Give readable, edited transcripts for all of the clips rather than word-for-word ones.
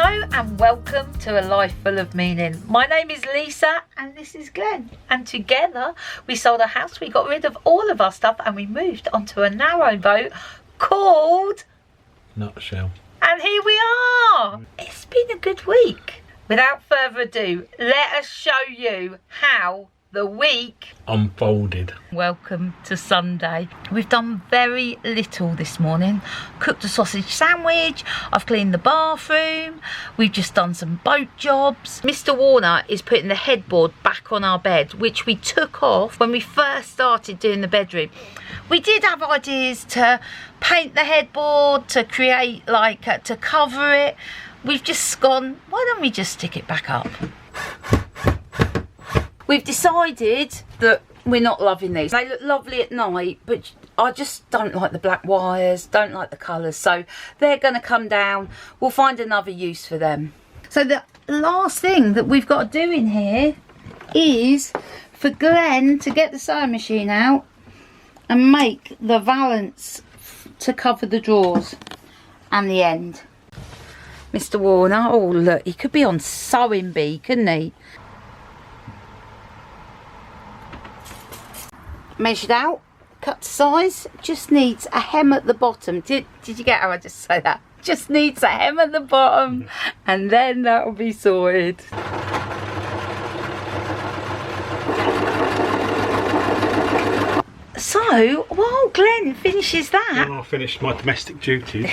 Hello and welcome to A Life Full of Meaning. My name is Lisa and this is Glenn. And together we sold a house, we got rid of all of our stuff and we moved onto a narrowboat called Nutshell. And here we are. It's been a good week. Without further ado, let us show you how the week unfolded. Welcome to Sunday. We've done very little this morning. Cooked a sausage sandwich, I've cleaned the bathroom, we've just done some boat jobs. Mr. Warner is putting the headboard back on our bed, which we took off when we first started doing the bedroom. We did have ideas to paint the headboard, to create like, to cover it. We've just gone, why don't we just stick it back up? We've decided that we're not loving these. They look lovely at night, but I just don't like the black wires, don't like the colours. So they're going to come down. We'll find another use for them. So the last thing that we've got to do in here is for Glenn to get the sewing machine out and make the valance to cover the drawers and the end. Mr. Warner, oh look, he could be on sewing bee, couldn't he? Measured out, cut to size, just needs a hem at the bottom. Did you get how I just say that? Just needs a hem at the bottom and then that'll be sorted. So, while Glenn finishes that, When I finish my domestic duties,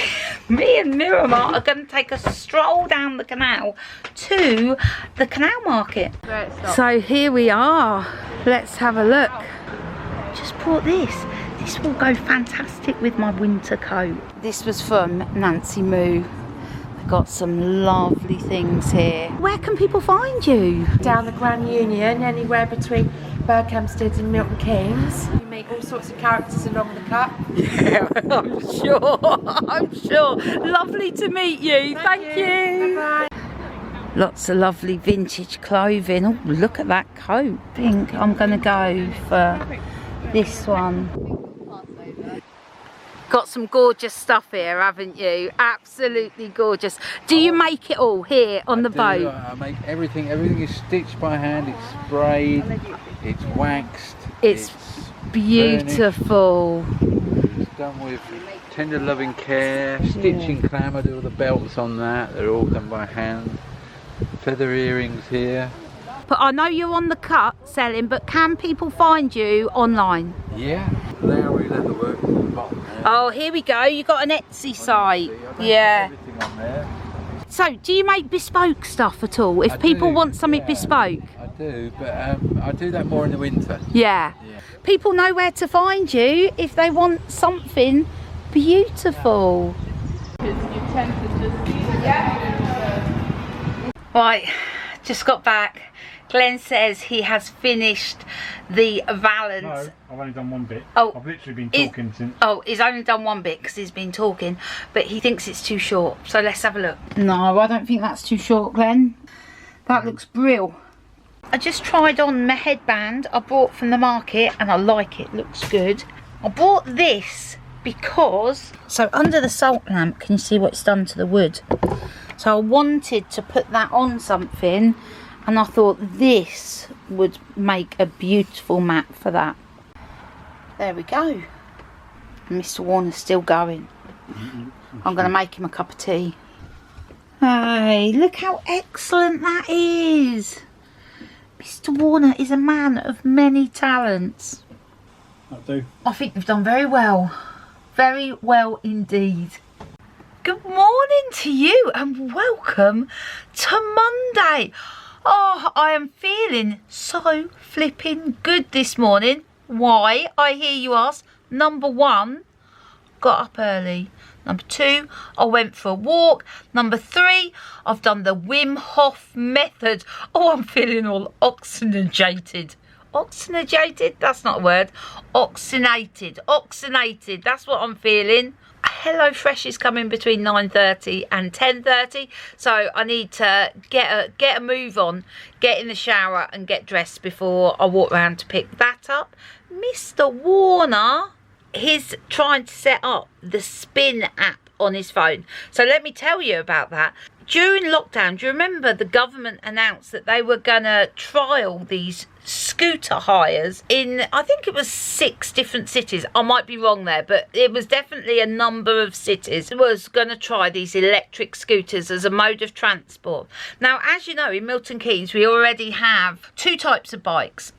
me and Mirimar are going to take a stroll down the canal to the canal market. So here we are. Let's have a look. Just bought this. This will go fantastic with my winter coat. This was from Nancy Moo. I've got some lovely things here. Where can people find you? Down the Grand Union, anywhere between Berkhamsted and Milton Keynes. You meet all sorts of characters along the cut. Yeah, I'm sure. I'm sure. Lovely to meet you. Thank you. Bye-bye. Lots of lovely vintage clothing. Oh, look at that coat. I think I'm going to go for this one. Got some gorgeous stuff here, haven't you? Absolutely gorgeous. Do you make it all here on the boat? I make everything. Everything is stitched by hand. It's sprayed. It's waxed. It's beautiful. It's done with tender loving care. Stitching clam. I do all the belts on that. They're all done by hand. Feather earrings here. But I know you're on the cut selling, but can people find you online? Yeah. Lowry Leatherworks at the bottom there. Oh, here we go. You got an Etsy site. Yeah. Everything on there. So, do you make bespoke stuff at all? If people want something bespoke? I do, but I do that more in the winter. Yeah. People know where to find you if they want something beautiful. Right, just got back. Glenn says he has finished the valance. no, I've only done one bit. Oh, I've literally been talking since. Oh, he's only done one bit because he's been talking, but he thinks it's too short. So let's have a look. No, I don't think that's too short, Glenn. That looks brill. I just tried on my headband I bought from the market and I like it. Looks good. I bought this because, so under the salt lamp, can you see what it's done to the wood? So I wanted to put that on something and I thought this would make a beautiful mat for that. There we go. Mr. Warner's still going. I'm going to make him a cup of tea. Hey, look how excellent that is. Mr. Warner is a man of many talents. That'll do. I think you've done very well. Very well indeed. Good morning to you and welcome to Monday. Oh, I am feeling so flipping good this morning. Why, I hear you ask. Number one, got up early. Number two, I went for a walk. Number three, I've done the Wim Hof method. Oh, I'm feeling all oxygenated. Oxygenated? That's not a word. Oxygenated. Oxygenated. That's what I'm feeling. Hello Fresh is coming between 9:30 and 10:30, so I need to get a move on, get in the shower and get dressed before I walk around to pick that up. Mr. Warner, he's trying to set up the Spin app on his phone, so let me tell you about that. during lockdown, do you remember the government announced that they were going to trial these scooter hires in, I think it was 6 different cities. I might be wrong there, but it was definitely a number of cities was going to try these electric scooters as a mode of transport. Now, as you know, in Milton Keynes, we already have 2 types of bikes,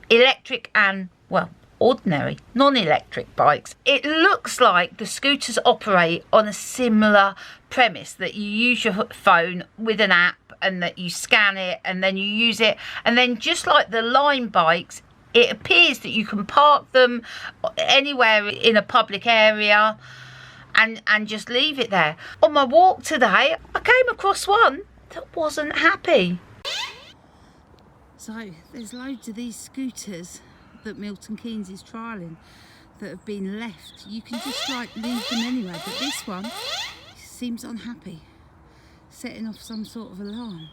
electric and, well, ordinary non-electric bikes. It looks like the scooters operate on a similar premise, that you use your phone with an app and that you scan it and then you use it, and then just like the Lime bikes, it appears that you can park them anywhere in a public area and just leave it there. On my walk today, I came across one that wasn't happy. So there's loads of these scooters that Milton Keynes is trialling that have been left. You can just like leave them anywhere, but this one seems unhappy, setting off some sort of alarm.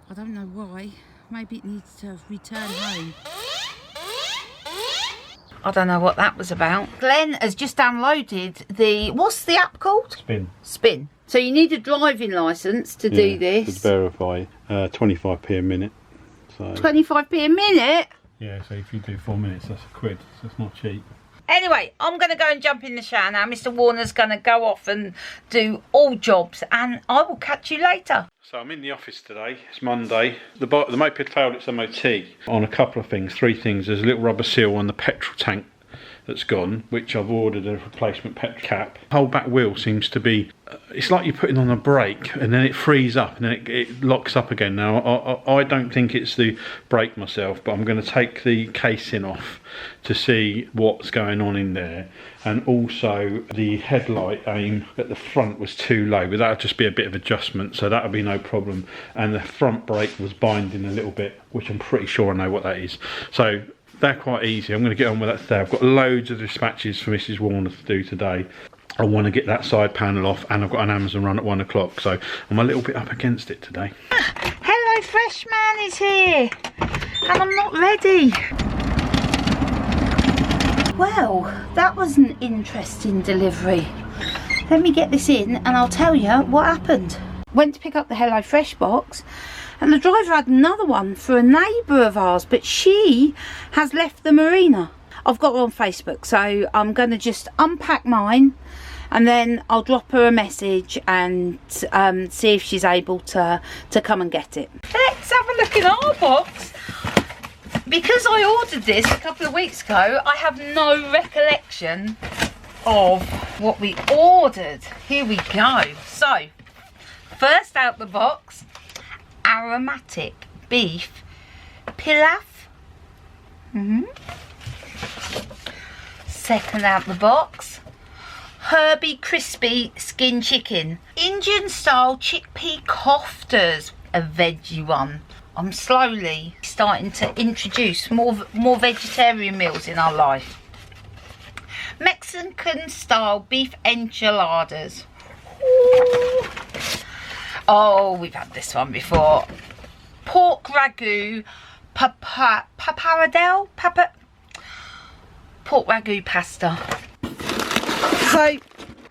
I don't know why. Maybe it needs to return home. I don't know what that was about. Glenn has just downloaded the, what's the app called? Spin. So you need a driving licence to do this. To verify, 25p a minute. So 25p a minute? yeah, so if you do 4 minutes, that's £1, so it's not cheap. Anyway, I'm going to go and jump in the shower now. Mr. Warner's going to go off and do all jobs, and I will catch you later. So I'm in the office today. It's Monday. The moped failed its MOT on a couple of things, 3 things. There's a little rubber seal on the petrol tank that's gone, which I've ordered a replacement petrol cap. The whole back wheel seems to be, it's like you're putting on a brake and then it frees up and then it locks up again. Now I don't think it's the brake myself, but I'm going to take the casing off to see what's going on in there. And also the headlight aim at the front was too low, but that'll just be a bit of adjustment, so that'll be no problem. And the front brake was binding a little bit, which I'm pretty sure I know what that is. So they're quite easy. I'm going to get on with that today. I've got loads of dispatches for Mrs. Warner to do today. I want to get that side panel off, and I've got an Amazon run at 1 o'clock, so I'm a little bit up against it today. Hello, Fresh Man is here, and I'm not ready. Well, that was an interesting delivery. Let me get this in and I'll tell you what happened. Went to pick up the Hello Fresh box, and the driver had another one for a neighbour of ours, but she has left the marina. I've got her on Facebook, so I'm going to just unpack mine and then I'll drop her a message and see if she's able to come and get it. Let's have a look in our box. Because I ordered this a couple of weeks ago, I have no recollection of what we ordered. Here we go. So, first out the box, aromatic beef pilaf. Second out the box, herby crispy skin chicken. Indian style chickpea koftas, a veggie one. I'm slowly starting to introduce more vegetarian meals in our life. Mexican style beef enchiladas. Ooh. Oh, we've had this one before. Pork ragu pappardelle, pork ragu pasta. So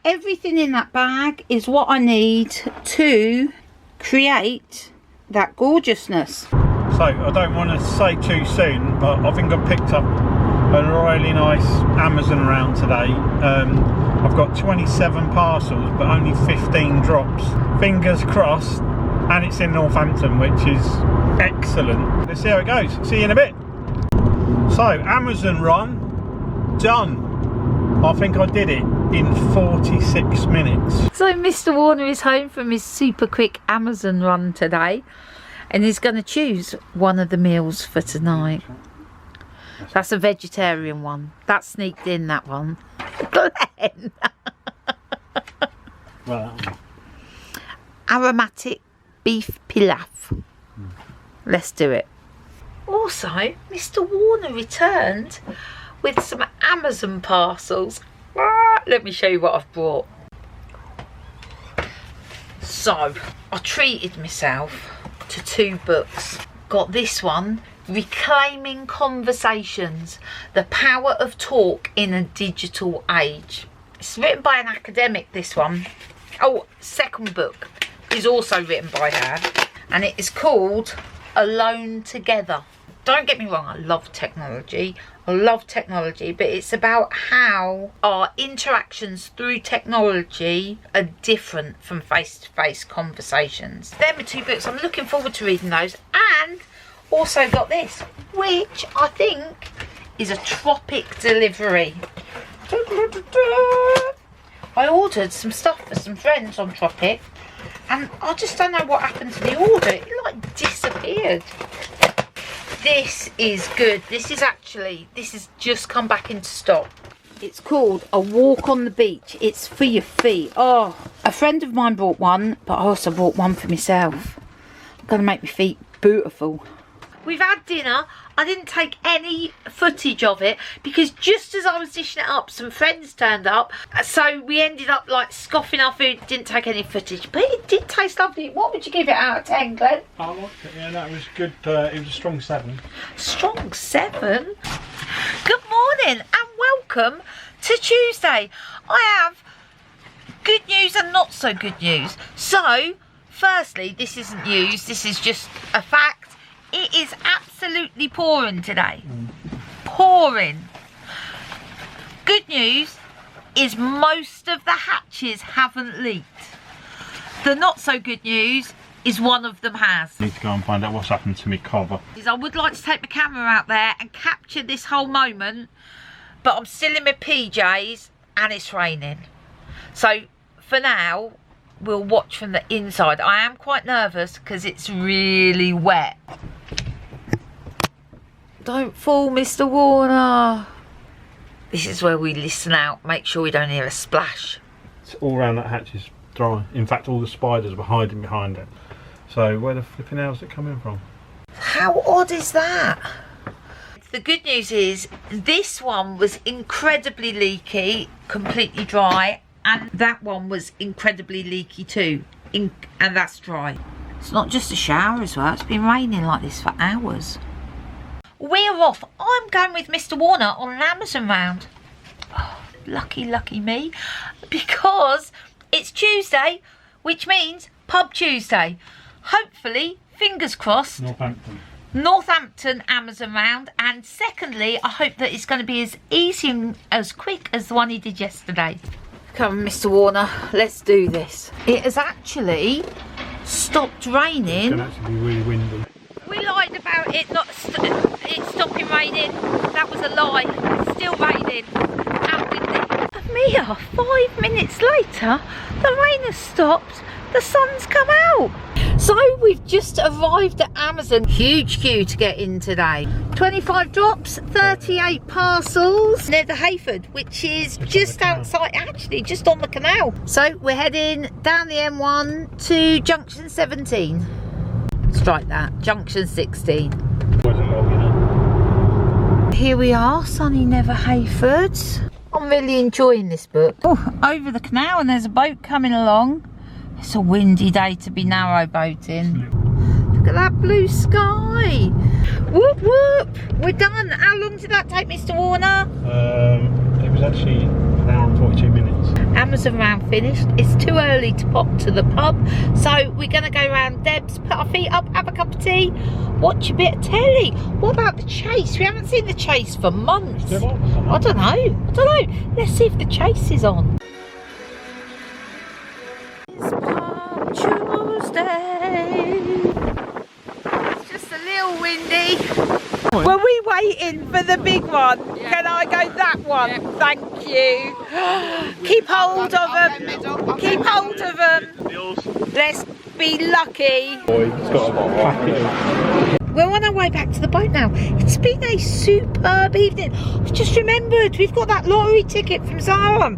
everything in that bag is what I need to create that gorgeousness. So I don't want to say too soon, but I think I've picked up a really nice Amazon round today. I've got 27 parcels but only 15 drops. Fingers crossed, and it's in Northampton, which is excellent. Let's see how it goes. See you in a bit. So Amazon run done. I think I did it in 46 minutes. So Mr. Warner is home from his super quick Amazon run today, and he's going to choose one of the meals for tonight. That's a vegetarian one. That sneaked in, that one. Glenn. Well, Aromatic beef pilaf. Let's do it. Also, Mr. Warner returned with some Amazon parcels. Let me show you what I've brought. So, I treated myself to 2 books. Got this one, Reclaiming Conversations, The Power of Talk in a Digital Age. It's written by an academic, this one. Oh, second book, is also written by hand, and it is called Alone Together. Don't get me wrong, I love technology, but it's about how our interactions through technology are different from face-to-face conversations. They're my 2 books. I'm looking forward to reading those, and also got this, which I think is a tropic delivery. I ordered some stuff for some friends on Tropic, and I just don't know what happened to the order. It like disappeared. This is good. This has just come back into stock. It's called A Walk on the Beach. It's for your feet. Oh, a friend of mine bought one, but I also bought one for myself. I'm gonna make my feet beautiful. We've had dinner. I didn't take any footage of it because just as I was dishing it up, some friends turned up. So we ended up like scoffing our food, didn't take any footage. But it did taste lovely. What would you give it out of 10, Glenn? I liked it, yeah, that was good. It was a strong 7. Strong 7? Good morning and welcome to Tuesday. I have good news and not so good news. So, firstly, this isn't news, this is just a fact. It is absolutely pouring today. Pouring. Good news is most of the hatches haven't leaked. The not so good news is one of them has. I need to go and find out what's happened to me cover. I would like to take my camera out there and capture this whole moment, but I'm still in my PJs and it's raining. So for now, we'll watch from the inside. I am quite nervous because it's really wet. Don't fall, Mr. Warner. This is where we listen out, make sure we don't hear a splash. It's all around that hatch is dry. In fact, all the spiders were hiding behind it. So where the flipping hell is it coming from? How odd is that? The good news is this one was incredibly leaky, completely dry, and that one was incredibly leaky too, and that's dry. It's not just a shower as well, it's been raining like this for hours. We're off. I'm going with Mr. Warner on an Amazon round. Oh, lucky me, because it's Tuesday, which means Pub Tuesday. Hopefully, fingers crossed, Northampton Amazon round, and secondly, I hope that it's going to be as easy and as quick as the one he did yesterday. Come on, Mr. Warner, let's do this. It has actually stopped raining. It's going to actually be really windy. We lied about it not it stopping raining. That was a lie. It's still raining and windy. A mere 5 minutes later, the rain has stopped. The sun's come out. So we've just arrived at Amazon. Huge queue to get in today. 25 drops, 38 parcels near the Hayford, which is just outside, actually just on the canal. So we're heading down the M1 to junction 17. Strike that, junction 16. Here we are, sunny Never Hayford. I'm really enjoying this book. Oh, over the canal and there's a boat coming along. It's a windy day to be narrowboating. Look at that blue sky. Whoop whoop, we're done. How long did that take, Mr. Warner? It was actually an hour and 42 minutes. Amazon round finished. It's too early to pop to the pub, so we're going to go round Deb's, put our feet up, have a cup of tea, watch a bit of telly. What about the chase? We haven't seen the chase for months. I don't know. Let's see if the chase is on. It's Pub Tuesday. It's just a little windy. Were we waiting for the big one? Yeah. Can I go that one? Yeah. Thank you. Keep hold of them. Keep hold of them. Let's be lucky. We're on our way back to the boat now. It's been a superb evening. I've just remembered we've got that lottery ticket from Zara.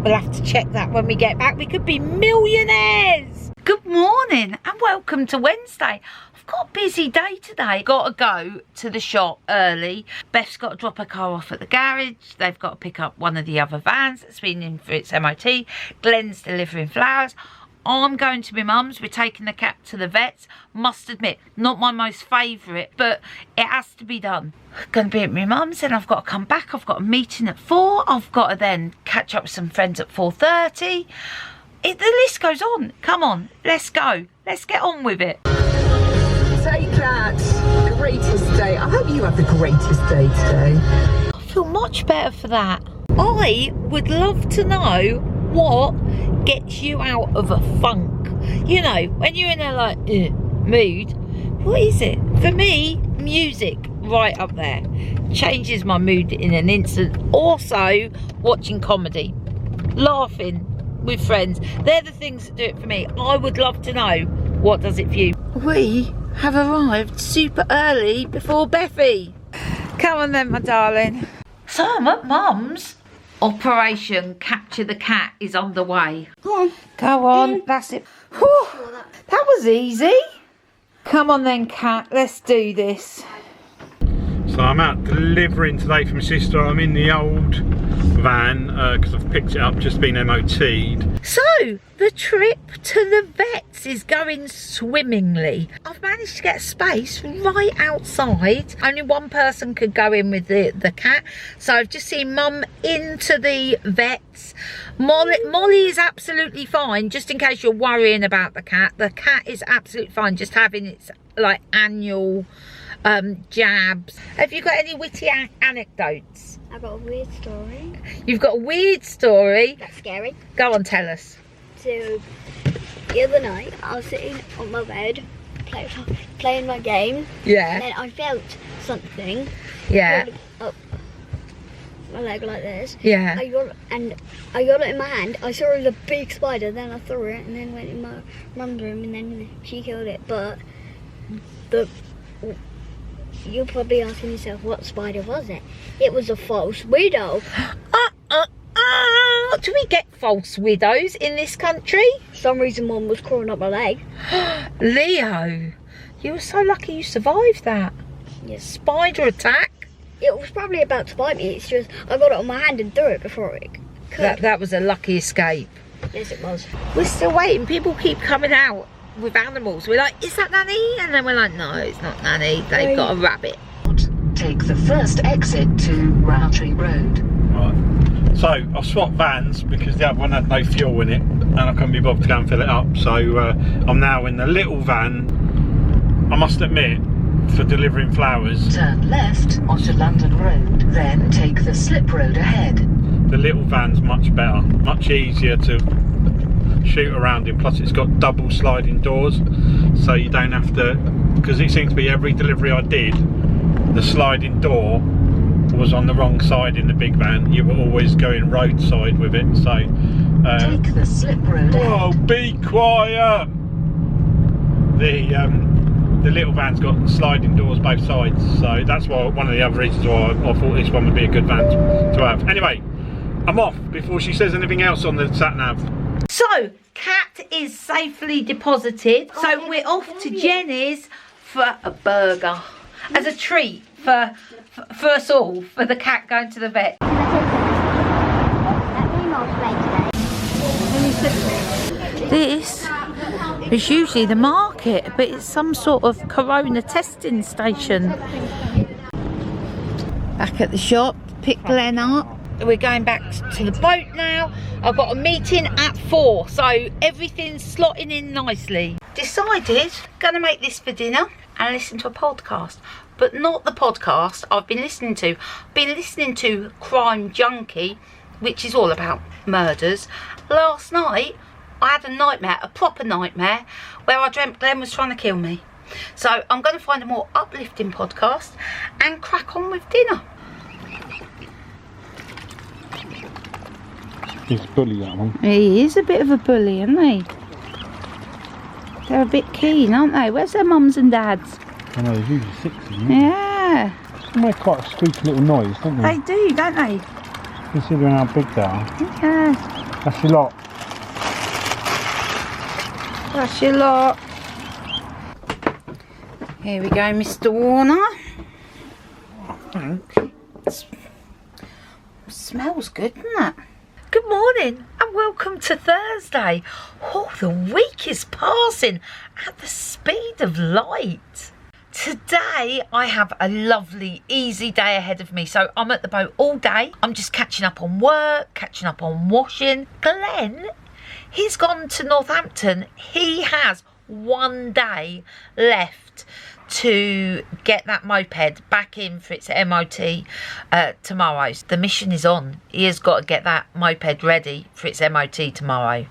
We'll have to check that when we get back. We could be millionaires. Good morning and welcome to Wednesday. I've got a busy day today. Got to go to the shop early. Beth's got to drop her car off at the garage. They've got to pick up one of the other vans that's been in for its MOT. Glenn's delivering flowers. I'm going to my mum's. We're taking the cat to the vets. Must admit, not my most favourite, but it has to be done. Going to be at my mum's, and I've got to come back. I've got a meeting at 4. I've got to then catch up with some friends at 4:30. The list goes on. Come on, let's go. Let's get on with it. Take that. Greatest day. I hope you have the greatest day today. I feel much better for that. I would love to know what gets you out of a funk. You know, when you're in a like mood, what is it? For me, music, right up there. Changes my mood in an instant. Also, watching comedy, laughing with friends. They're the things that do it for me. I would love to know what does it for you. We have arrived super early before Beffy. Come on then, my darling. So I'm at Mum's. Operation Capture the Cat is underway. Go on. Go on, that's it. Whew, that was easy. Come on then, Cat, let's do this. So I'm out delivering today for my sister. I'm in the old van because I've picked it up, just been MOT'd. So the trip to the vets is going swimmingly. I've managed to get a space right outside. Only one person could go in with the cat. So I've just seen Mum into the vets. Molly is absolutely fine, just in case you're worrying about the cat. The cat is absolutely fine, just having its like annual jabs. Have you got any witty anecdotes? I've got a weird story. You've got a weird story? That's scary. Go on, tell us. So, the other night, I was sitting on my bed, playing my game. Yeah. And then I felt something. Yeah. Up my leg like this. Yeah. I got it in my hand. I saw it was a big spider, then I threw it, and then went in my mum's room, and then she killed it. But you're probably asking yourself, what spider was it? It was a false widow. Do we get false widows in this country? For some reason, one was crawling up my leg. Leo, you were so lucky you survived that. Yes. Spider attack. It was probably about to bite me. It's just I got it on my hand and threw it before it could. That was a lucky escape. Yes, it was. We're still waiting. People keep coming out with animals. We're like, is that Nanny? And then we're like, no, it's not Nanny. They've got a rabbit. Take the first exit to Roundtree Road. Right. So I've swapped vans because the other one had no fuel in it and I couldn't be bothered to go and fill it up. So I'm now in the little van. I must admit, for delivering flowers. Turn left onto London Road, then take the slip road ahead. The little van's much better, much easier to shoot around in, plus it's got double sliding doors, so you don't have to, because it seems to be every delivery I did, the sliding door was on the wrong side in the big van. You were always going roadside with it, so take the slip road ahead. Oh, be quiet! The little van's got sliding doors both sides, so that's why one of the other reasons why I thought this one would be a good van to have. Anyway, I'm off before she says anything else on the sat nav. So, Cat is safely deposited. So we're off to Jenny's for a burger as a treat for us all, for the cat going to the vet. This is usually the market, but it's some sort of corona testing station. Back at the shop, pick Glenn up. We're going back to the boat now. I've got a meeting at 4, so everything's slotting in nicely. Decided, gonna make this for dinner and listen to a podcast, but not the podcast I've been listening to. I've been listening to Crime Junkie, which is all about murders. Last night, I had a nightmare, a proper nightmare, where I dreamt Glenn was trying to kill me. So I'm going to find a more uplifting podcast and crack on with dinner. He's a bully, that one. He is a bit of a bully, isn't he? They're a bit keen, aren't they? Where's their mums and dads? I know, there's usually 6 of them. Yeah. They make quite a squeaky little noise, don't they? They do, don't they? Considering how big they are. Yeah. That's a lot. That's your lot. Here we go, Mr. Warner. Thanks. Smells good, doesn't it? Good morning and welcome to Thursday. Oh, the week is passing at the speed of light. Today I have a lovely easy day ahead of me, so I'm at the boat all day. I'm just catching up on work, catching up on washing. Glenn, He's gone to Northampton. He has 1 day left to get that moped back in for its MOT tomorrow. The mission is on. He has got to get that moped ready for its MOT tomorrow.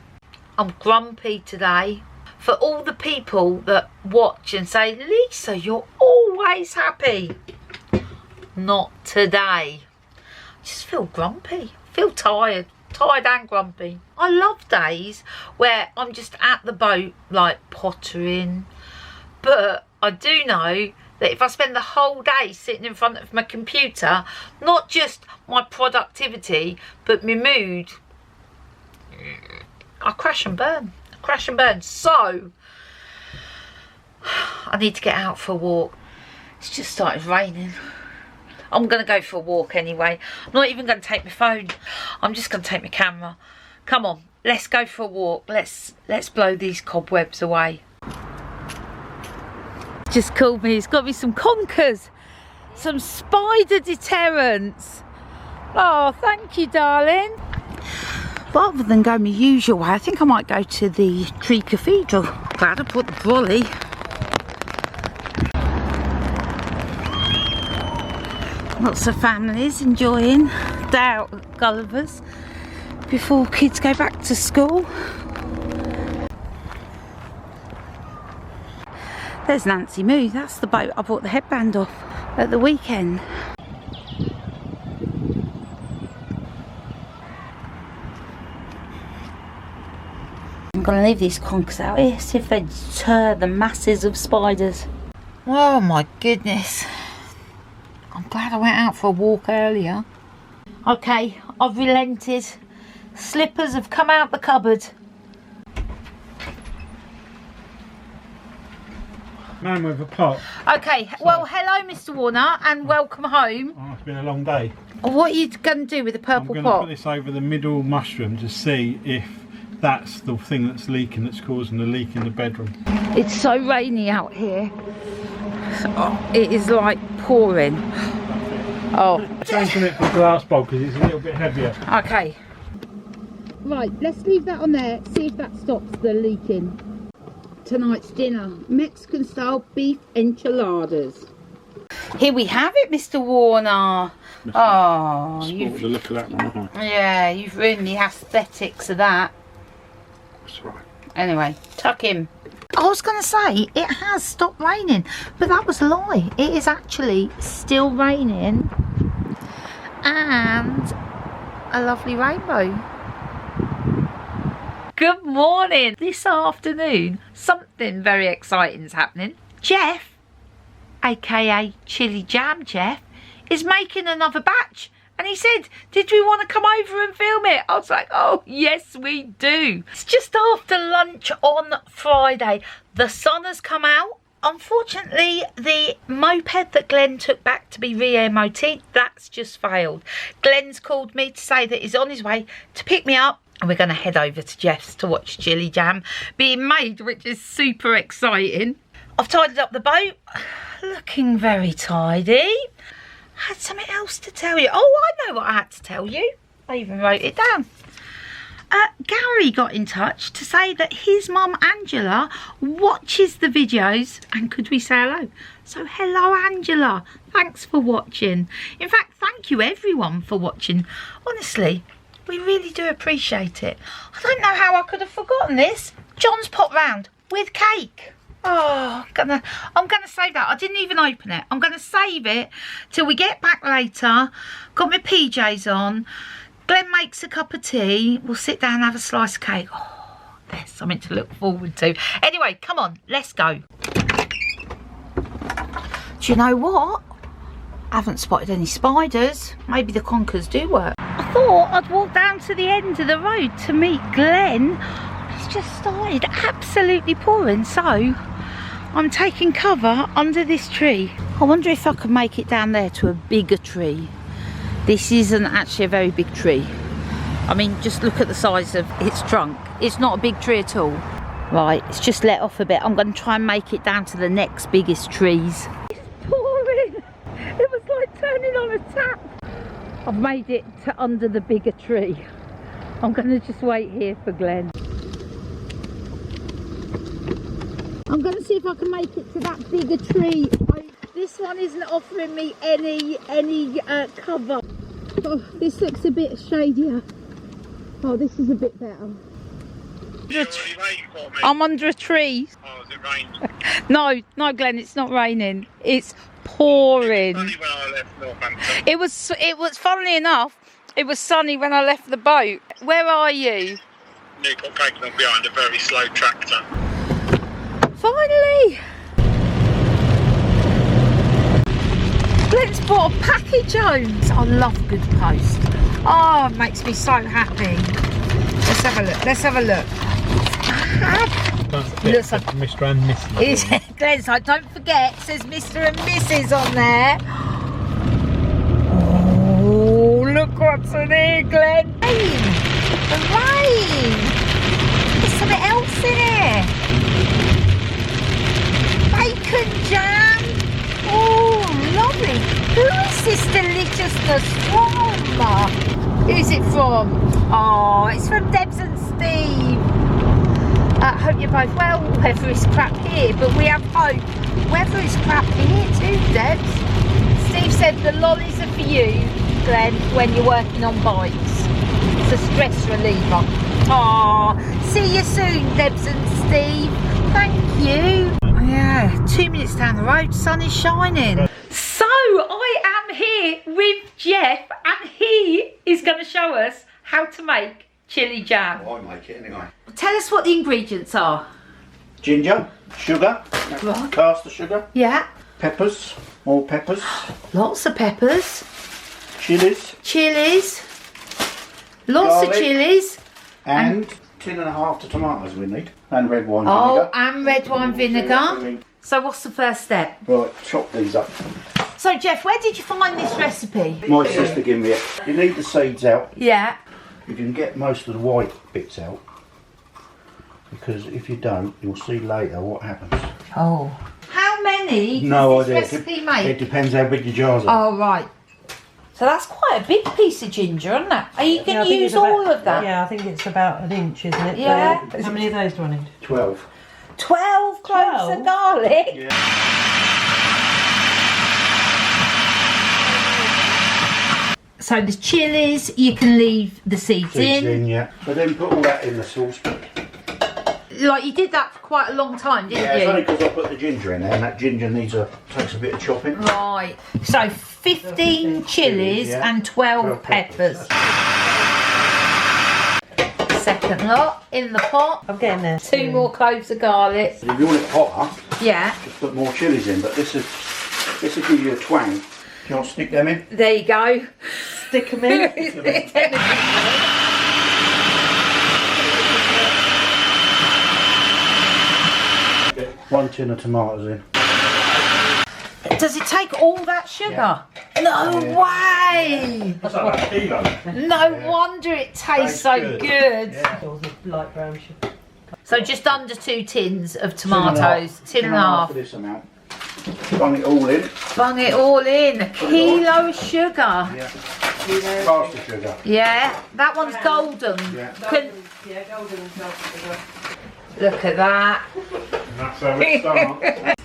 I'm grumpy today. For all the people that watch and say, Lisa, you're always happy. Not today. I just feel grumpy. I feel tired. Tired and grumpy. I love days where I'm just at the boat, like pottering. But I do know that if I spend the whole day sitting in front of my computer, not just my productivity, but my mood, I crash and burn. Crash and burn. So I need to get out for a walk. It's just started raining. I'm gonna go for a walk anyway. I'm not even gonna take my phone. I'm just gonna take my camera. Come on, let's go for a walk. Let's blow these cobwebs away. Just called me. He's got me some conkers, some spider deterrents. Oh, thank you, darling. Rather than go my usual way, I think I might go to the Tree Cathedral. Glad I put the brolly. Lots of families enjoying day out at Gulliver's before kids go back to school. There's Nancy Moo. That's the boat I bought the headband off at the weekend. I'm going to leave these conkers out here, see if they deter the masses of spiders. Oh my goodness. I'm glad I went out for a walk earlier. Okay, I've relented. Slippers have come out the cupboard. Man with a pot. Okay, well, hello Mr. Warner and welcome home. Oh, it's been a long day. What are you going to do with the purple I'm pot? going to put this over the middle mushroom to see if that's the thing that's leaking, that's causing the leak in the bedroom. It's so rainy out here. Oh, it is like pouring. Oh. Changing it for a glass bowl because it's a little bit heavier. Okay. Right, let's leave that on there, see if that stops the leaking. Tonight's dinner, Mexican style beef enchiladas. Here we have it, Mr. Warner. Oh, You've the look of that one, haven't I? Yeah, you've ruined the aesthetics of that. That's right. Anyway, tuck him. I was going to say, it has stopped raining, but that was a lie. It is actually still raining and a lovely rainbow. Good morning. This afternoon, something very exciting is happening. Jeff, aka Chilli Jam Jeff, is making another batch. And he said, did we want to come over and film it? I was like, oh, yes, we do. It's just after lunch on Friday. The sun has come out. Unfortunately, the moped that Glenn took back to be re-MOT'd, that's just failed. Glenn's called me to say that he's on his way to pick me up. And we're going to head over to Jeff's to watch Chilli Jam being made, which is super exciting. I've tidied up the boat. Looking very tidy. I had something else to tell you. Oh, I know what I had to tell you. I even wrote it down. Gary got in touch to say that his mum Angela watches the videos and could we say hello? So hello Angela, thanks for watching. In fact, thank you everyone for watching. Honestly, we really do appreciate it. I don't know how I could have forgotten this. John's popped round with cake. Oh, I'm gonna save that. I didn't even open it. I'm gonna save it till we get back later. Got my PJs on. Glenn makes a cup of tea. We'll sit down and have a slice of cake. Oh, there's something to look forward to. Anyway, come on, let's go. Do you know what? I haven't spotted any spiders. Maybe the conkers do work. I thought I'd walk down to the end of the road to meet Glenn. It's just started absolutely pouring, so I'm taking cover under this tree. I wonder if I can make it down there to a bigger tree. This isn't actually a very big tree. I mean, just look at the size of its trunk. It's not a big tree at all. Right, it's just let off a bit. I'm going to try and make it down to the next biggest trees. It's pouring. It was like turning on a tap. I've made it to under the bigger tree. I'm going to just wait here for Glenn. I'm going to see if I can make it to that bigger tree. This one isn't offering me any cover. Oh, this looks a bit shadier. Oh, this is a bit better. I'm under a tree. Oh, is it raining? No, Glenn, it's not raining. It's pouring. It was sunny when I left Northampton. It was, funnily enough, it was sunny when I left the boat. Where are you? Newport Pagnell behind a very slow tractor. Finally! Glenn's bought a package home. I love good post. Oh, it makes me so happy. Let's have a look. Let's have a look. Looks like Mr. and Mrs. Glenn's like, don't forget, it says Mr. and Mrs. on there. Oh, look what's in here, Glenn. Rain. The rain. There's something else in here. Bacon jam. Oh, lovely. Who is this deliciousness from? Who's it from? Oh, it's from Debs and Steve. Hope you're both well. Weather is crap here, but we have hope. Weather is crap here too, Debs. Steve said the lollies are for you, Glenn, when you're working on bikes. It's a stress reliever. Oh, see you soon, Debs and Steve. Thank you. Yeah, 2 minutes down the road, sun is shining. So I am here with Jeff, and he is going to show us how to make chili jam. I make it anyway. Tell us what the ingredients are. Ginger, sugar, Right. caster sugar, Yeah, peppers, more peppers, lots of peppers, chilies, chilies, lots Garlic. of chilies. and 1.5 of tomatoes we need, and red wine Oh, vinegar. and red wine vinegar. So what's the first step? Right, chop these up. So Jeff, where did you find this recipe? My sister gave me it. You need the seeds out. Yeah. You can get most of the white bits out, because if you don't, you'll see later what happens. Oh. How many No does this idea. recipe It make? depends how big your jars are. Oh, right. So that's quite a big piece of ginger, isn't it? Are you Yeah, going I to think use it's about- all of that? Yeah, I think it's about an inch, isn't it? Yeah. How many of those do I need? 12. 12 cloves 12? of garlic? Yeah. So the chilies, you can leave the seeds Seeds in. in, yeah. But then put all that in the saucepan. Like you did that for quite a long time, didn't Yeah, it's only you? because I put the ginger in there, and that ginger takes a bit of chopping. Right. So 15 chilies yeah. and 12 12 peppers. peppers. Second lot in the pot. I'm getting there. 2 more cloves of garlic. If you want it hotter, Yeah. just put more chilies in, but this will give you a twang. Do you want to stick them in? There you go. Stick them in. Get 1 tin of tomatoes in. Does it take all that sugar? No way! That's like a kilo. No wonder it tastes so good. good. Or the light brown sugar. So just under 2 tins of tomatoes. Tin and a half. of this amount. Bung it all in. Bung it all in. A kilo of sugar. Yeah. Caster sugar. Yeah, that one's golden. Yeah. Yeah, golden sugar. Look at that. And that's how it starts.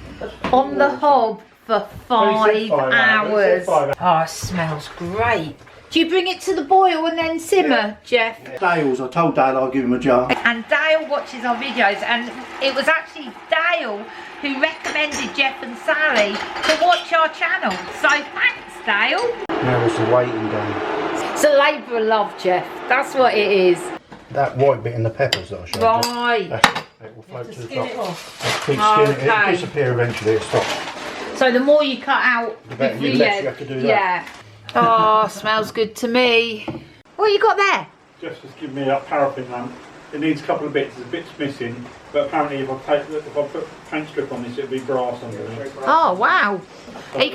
On the hob for 5 5 hours. 5 hours. Oh, it smells great. Do you bring it to the boil and then simmer, Jeff? Dale's, I told Dale I'll give him a jar. And Dale watches our videos, and it was actually Dale who recommended Jeff and Sally to watch our channel. So thanks, Dale. Now it's the waiting game. It's a labour of love, Jeff. That's what it is. That white bit in the peppers that I showed you. Right. It will float to the Skin it top. off. Keep skinning it. Okay. It'll disappear eventually. It stops. So the more you cut out, The better. The less you have to do that. Yeah. Oh, smells good to me. What you got there? Just give me that paraffin lamp. It needs a couple of bits. There's bits missing, but apparently if I put paint strip on this, it'll be brass underneath. Oh wow. Are you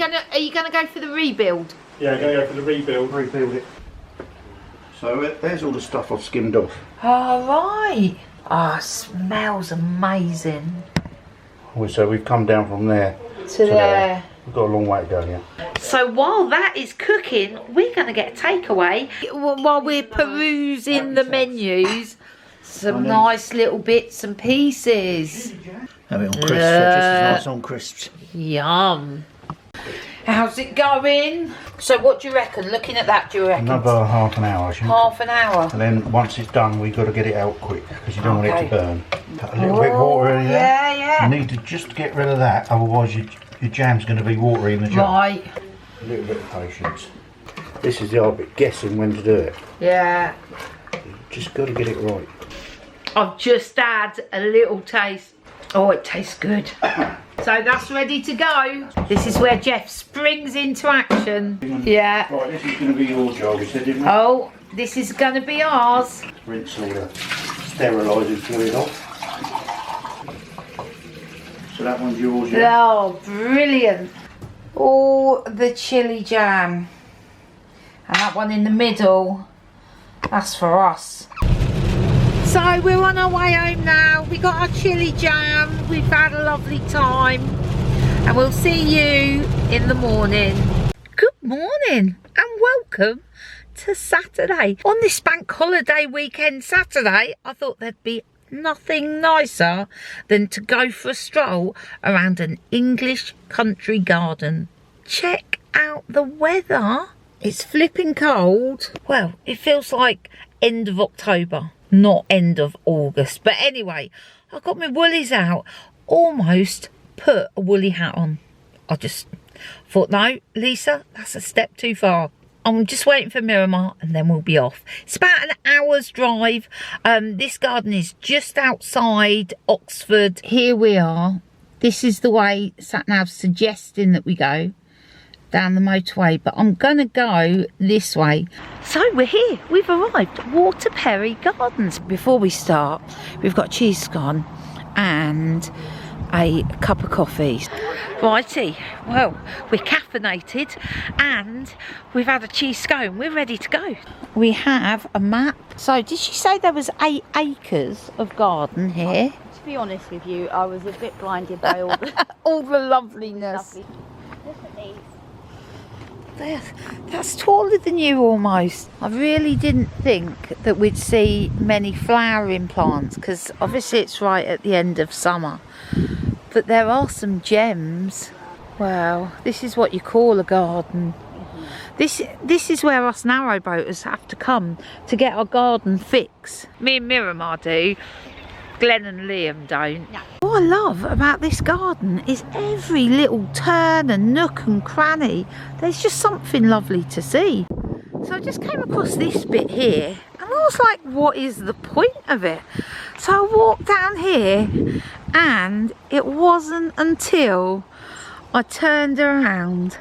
gonna go for the rebuild? Yeah, I'm gonna go for the rebuild. Rebuild it. So there's all the stuff I've skimmed off. All right. Oh, smells amazing. So we've come down from there To there. We've got a long way to go yet. So while that is cooking, we're going to get a takeaway. While we're perusing the menus, some nice little bits and pieces. Have it on crisps, just as nice on crisps. Yum. How's it going? So what do you reckon? Looking at that, do you reckon? Another half an hour, I think. Half an hour. And then once it's done, we've got to get it out quick because you don't want it to burn. Put a little bit of water in there. Yeah. You need to just get rid of that, otherwise your jam's going to be watery in the jar. Right. A little bit of patience. This is the hard bit, guessing when to do it. Yeah. Just got to get it right. I've just had a little taste. Oh, it tastes good. So that's ready to go. This is where Jeff springs into action. Yeah. Right, this is going to be your job, we said, didn't we? Oh, this is going to be ours. Rinse all the sterilising fluid off. So that one's yours, yeah? Oh, brilliant. Oh, the chili jam. And that one in the middle, that's for us. So we're on our way home now. We got our chili jam. We've had a lovely time. And we'll see you in the morning. Good morning and welcome to Saturday. On this bank holiday weekend Saturday, I thought there'd be nothing nicer than to go for a stroll around an English country garden. Check out the weather. It's flipping cold. Well, it feels like end of October, not end of August. But anyway, I got my woolies out. Almost put a woolly hat on. I just thought, no, Lisa, that's a step too far. I'm just waiting for Mirimar and then we'll be off. It's about an hour's drive. This garden is just outside Oxford. Here we are. This is the way SatNav's suggesting that we go, down the motorway, but I'm gonna go this way. So we're here, we've arrived, Waterperry Gardens. Before we start, we've got cheese scone and a cup of coffee. Righty, well, we're caffeinated and we've had a cheese scone, we're ready to go. We have a map. So did she say there was 8 acres of garden here? To be honest with you, I was a bit blinded by all the all the loveliness. lovely. Look at these. That's taller than you almost. I really didn't think that we'd see many flowering plants because obviously it's right at the end of summer. But there are some gems. Wow, this is what you call a garden. This is where us narrowboaters have to come to get our garden fix. Me and Mirimar do. Glenn and Liam don't. No. What I love about this garden is every little turn and nook and cranny. There's just something lovely to see. So I just came across this bit here and I was like, what is the point of it? So I walked down here and it wasn't until I turned around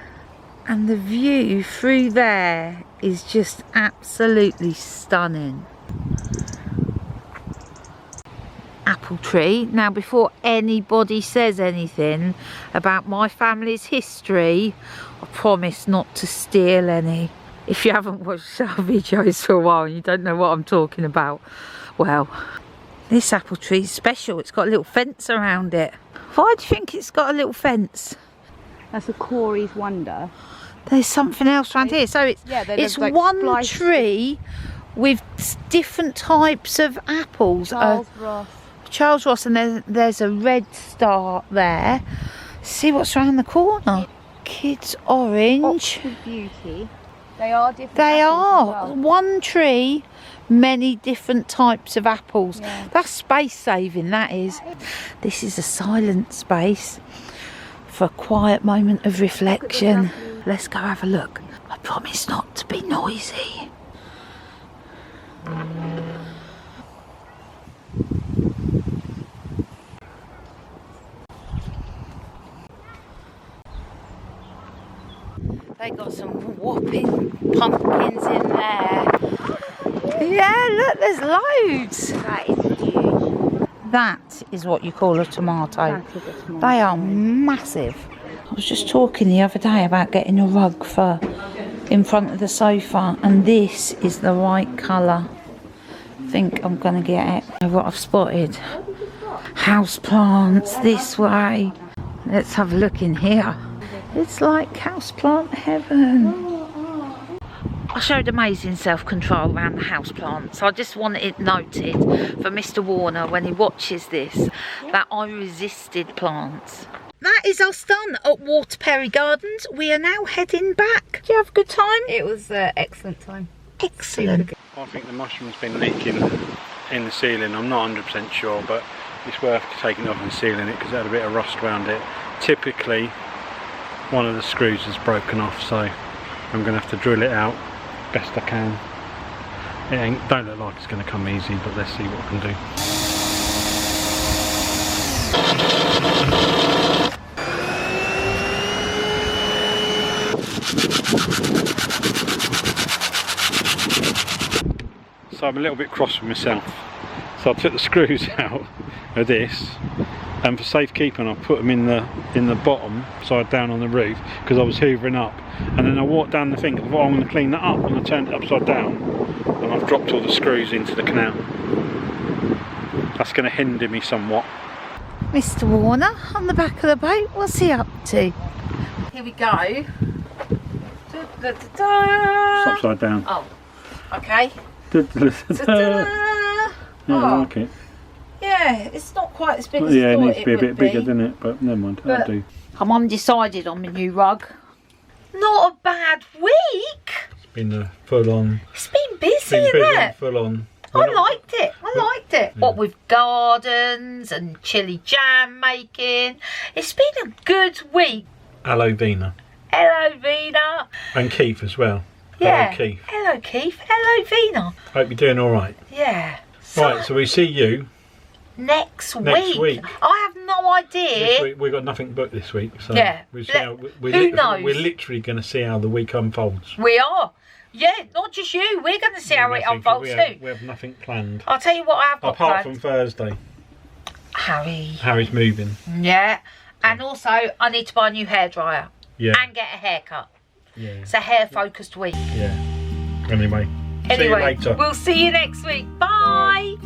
and the view through there is just absolutely stunning. Apple tree. Now before anybody says anything about my family's history, I promise not to steal any. If you haven't watched our videos for a while and you don't know what I'm talking about, well, this apple tree is special. It's got a little fence around it. Why do you think it's got a little fence? That's a Corey's wonder. There's something else around here. So it's like one spliced tree with different types of apples. Charles Ross, and there's a red star there. See what's around the corner. Kids Orange. Oxford Beauty. They are different. They apples are. as well. One tree, many different types of apples. Yeah. That's space saving, that is. This is a silent space for a quiet moment of reflection. Let's go have a look. I promise not to be noisy. They got some whopping pumpkins in there. Yeah, look, there's loads. That is huge. That is what you call a tomato. That is a tomato. They are massive. I was just talking the other day about getting a rug for in front of the sofa, and this is the right colour. I think I'm going to get it. What I've spotted. House plants this way. Let's have a look in here. It's like houseplant heaven. I I showed amazing self-control around the houseplants. I just want it noted for Mr. Warner when he watches this that I resisted plants. That is us done at Waterperry Gardens. We are now heading back. Did you have a good time? It was excellent time. Excellent. I think the mushroom's been leaking in the ceiling. I'm not 100% sure, but it's worth taking it off and sealing it because it had a bit of rust around it. Typically, one of the screws is broken off, so I'm going to have to drill it out best I can. Don't look like it's going to come easy, but let's see what I can do. So I'm a little bit cross with myself. So I took the screws out of this, and for safekeeping I put them in the bottom side down on the roof because I was hoovering up, and then I walked down the thing because I thought I'm going to clean that up, and I turned it upside down and I've dropped all the screws into the canal. That's going to hinder me somewhat. Mr. Warner on the back of the boat, what's he up to? Here we go. It's upside down. Oh, okay. Yeah, I like it. Yeah, it's not quite as big as Yeah, I it thought needs to be a bit bigger, be. doesn't it? But never mind, that'll do. I'm undecided on my new rug. Not a bad week. It's been full on. It's been busy, isn't it? Full on. I liked it. Yeah. What with gardens and chili jam making. It's been a good week. Hello, Vina. Hello, Vina. And Keith as well. Yeah. Hello, Keith. Hello, Keith. Hello, Vina. Hope you're doing all right. Yeah. Right, so we see you next week. I have no idea. This week, we've got nothing booked this week, so Yeah. Who knows? We're literally going to see how the week unfolds. We are. Yeah, not just you. We're going to see how it unfolds too. We have nothing planned. I'll tell you what I have got apart planned. from Thursday. Harry's moving. Yeah. And also, I need to buy a new hairdryer. Yeah. And get a haircut. Yeah. It's a hair-focused week. Yeah. Anyway, see you later. We'll see you next week. Bye.